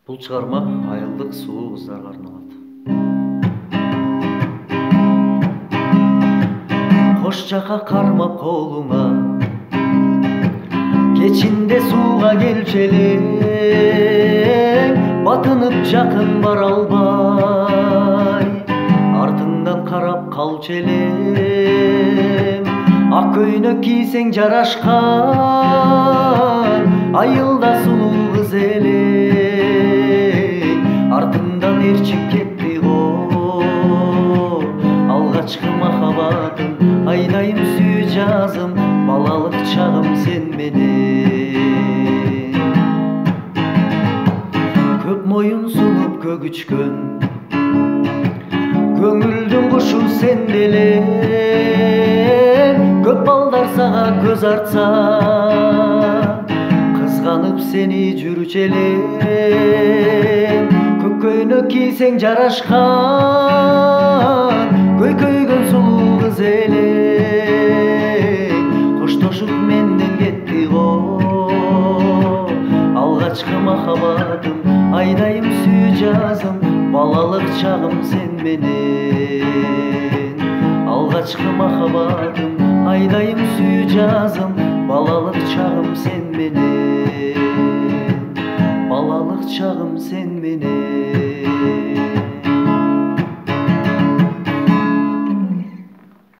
Бул чыгарма айылдык сулуу кыздарга арналат. Кош жака кармап колуңа, кечинде сууга келчү элең, батынып жакын бара албай, артыңдан карап калчу элем. Ак көйнөк кийсең жарашкан, айылда сулуу кыз элең, артыңдан ээрчип кетти го алгачкы махабатым. Айдайым сүйүү жазым, балалык чагым сен менен. Көп моюн сунуп көгүчкөн, көңүлдүн кушу сен делең. Көп балдар сага көз артса, кызганып сени жүрчү элем. Көк көйнөк кийсең жарашкан, көйкөйгөн сулуу кыз элең, коштошуп менден кетти го алгачкы махабатым. Айдайым сүйүү жазым, балалык чагым сен менен. Алгачкы махабатым, айдайым сүйүү жазым, балалык чагым сен менен. Балалык чагым сен менен.